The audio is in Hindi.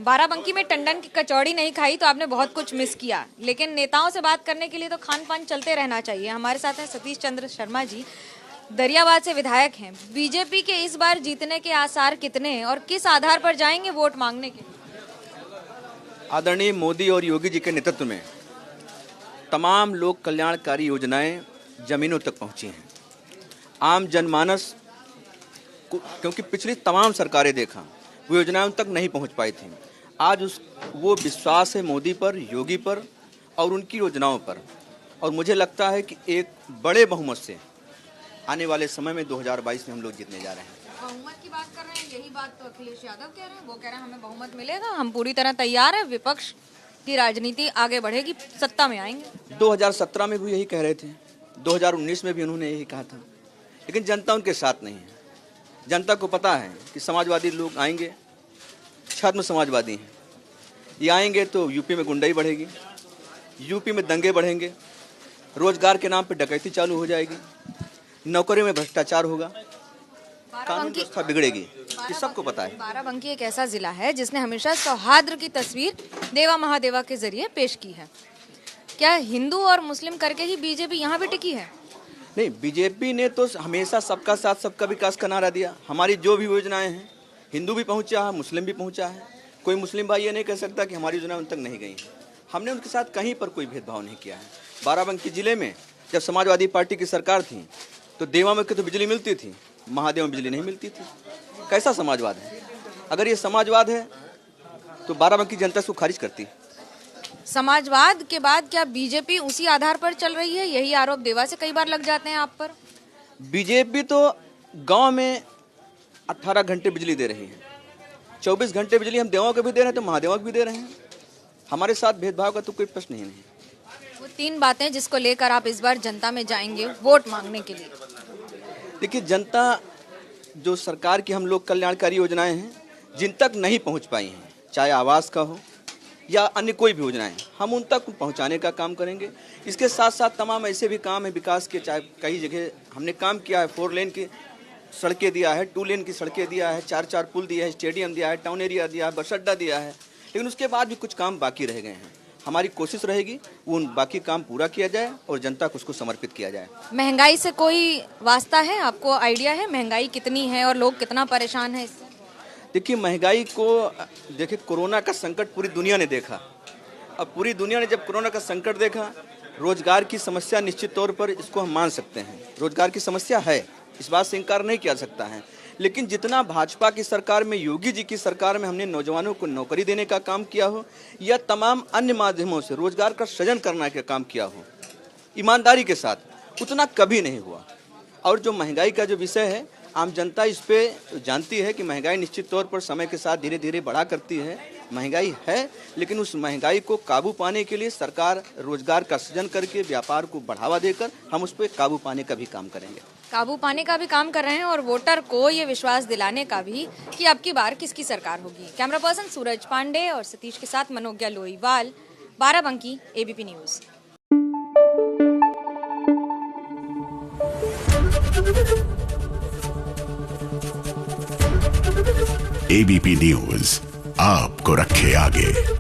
बाराबंकी में टंडन की कचौड़ी नहीं खाई तो आपने बहुत कुछ मिस किया, लेकिन नेताओं से बात करने के लिए तो खान पान चलते रहना चाहिए। हमारे साथ हैं सतीश चंद्र शर्मा जी, दरियाबाद से विधायक हैं। बीजेपी के इस बार जीतने के आसार कितने और किस आधार पर जाएंगे वोट मांगने के लिए? आदरणीय मोदी और योगी जी के नेतृत्व में तमाम लोक कल्याणकारी योजनाएं जमीनों तक पहुंची हैं। आम जनमानस क्योंकि पिछली तमाम सरकारें देखा वो योजनाएं उन तक नहीं पहुंच पाई थी। आज वो विश्वास है मोदी पर, योगी पर और उनकी योजनाओं पर, और मुझे लगता है कि एक बड़े बहुमत से आने वाले समय में 2022 में हम लोग जीतने जा रहे हैं। बहुमत की बात कर रहे हैं, यही बात तो अखिलेश यादव कह रहे हैं। वो कह रहे हैं हमें बहुमत मिलेगा, हम पूरी तरह तैयार है, विपक्ष की राजनीति आगे बढ़ेगी, सत्ता में आएंगे। 2017 में भी यही कह रहे थे, 2019 में भी उन्होंने यही कहा था, लेकिन जनता उनके साथ नहीं है। जनता को पता है कि समाजवादी लोग आएंगे, छद्म समाजवादी हैं, ये आएंगे तो यूपी में गुंडाई बढ़ेगी, यूपी में दंगे बढ़ेंगे, रोजगार के नाम पे डकैती चालू हो जाएगी, नौकरियों में भ्रष्टाचार होगा, कानून व्यवस्था बिगड़ेगी। ये सबको पता है। बाराबंकी एक ऐसा जिला है जिसने हमेशा सौहार्द की तस्वीर देवा महादेवा के जरिए पेश की है। क्या हिंदू और मुस्लिम करके ही बीजेपी यहाँ भी टिकी है? नहीं, बीजेपी ने तो हमेशा सबका साथ सबका विकास का नारा दिया। हमारी जो भी योजनाएं हैं, हिंदू भी पहुंचा है, मुस्लिम भी पहुंचा है। कोई मुस्लिम भाई ये नहीं कह सकता कि हमारी योजनाएं उन तक नहीं गई। हमने उनके साथ कहीं पर कोई भेदभाव नहीं किया है। बाराबंकी जिले में जब समाजवादी पार्टी की सरकार थी तो देवा में तो बिजली मिलती थी, महादेव में बिजली नहीं मिलती थी। कैसा समाजवाद है? अगर ये समाजवाद है तो बाराबंकी जनता इसको खारिज करती। समाजवाद के बाद क्या बीजेपी उसी आधार पर चल रही है? यही आरोप देवा से कई बार लग जाते हैं आप पर। बीजेपी तो गांव में 18 घंटे बिजली दे रही है, 24 घंटे बिजली हम देवा को भी दे रहे हैं तो महादेवा को भी दे रहे हैं। हमारे साथ भेदभाव का तो कोई प्रश्न ही नहीं। वो 3 बातें जिसको लेकर आप इस बार जनता में जाएंगे वोट मांगने के लिए। देखिए, जनता जो सरकार की हम लोग कल्याणकारी योजनाएं हैं जिन तक नहीं पहुंच पाई हैं, चाहे आवास का हो या अन्य कोई भी योजनाएं, हम उन तक पहुंचाने का काम करेंगे। इसके साथ साथ तमाम ऐसे भी काम है विकास के, चाहे कई जगह हमने काम किया है, 4 लेन की सड़कें दिया है, 2 लेन की सड़कें दिया है, 4 पुल दिया है, स्टेडियम दिया है, टाउन एरिया दिया है, बस अड्डा दिया है, लेकिन उसके बाद भी कुछ काम बाकी रह गए हैं। हमारी कोशिश रहेगी वो उन बाकी काम पूरा किया जाए और जनता को उसको समर्पित किया जाए। महंगाई से कोई वास्ता है? आपको आइडिया है महंगाई कितनी है और लोग कितना परेशान है इससे? देखिए, महंगाई को देखिए, कोरोना का संकट पूरी दुनिया ने देखा। अब पूरी दुनिया ने जब कोरोना का संकट देखा, रोजगार की समस्या निश्चित तौर पर इसको हम मान सकते हैं, रोजगार की समस्या है, इस बात से इनकार नहीं किया सकता है। लेकिन जितना भाजपा की सरकार में, योगी जी की सरकार में हमने नौजवानों को नौकरी देने का काम किया हो या तमाम अन्य माध्यमों से रोजगार का सृजन करने का काम किया हो ईमानदारी के साथ, उतना कभी नहीं हुआ। और जो महंगाई का जो विषय है, आम जनता इस पे जानती है कि महंगाई निश्चित तौर पर समय के साथ धीरे धीरे बढ़ा करती है। महंगाई है, लेकिन उस महंगाई को काबू पाने के लिए सरकार रोजगार का सृजन करके, व्यापार को बढ़ावा देकर हम उस पर काबू पाने का भी काम करेंगे। काबू पाने का भी काम कर रहे हैं और वोटर को ये विश्वास दिलाने का भी कि अब की बार किसकी सरकार होगी। कैमरा पर्सन सूरज पांडे और सतीश के साथ Manogya Loiwal, Barabanki, ABP news. ABP news आपको रखे आगे।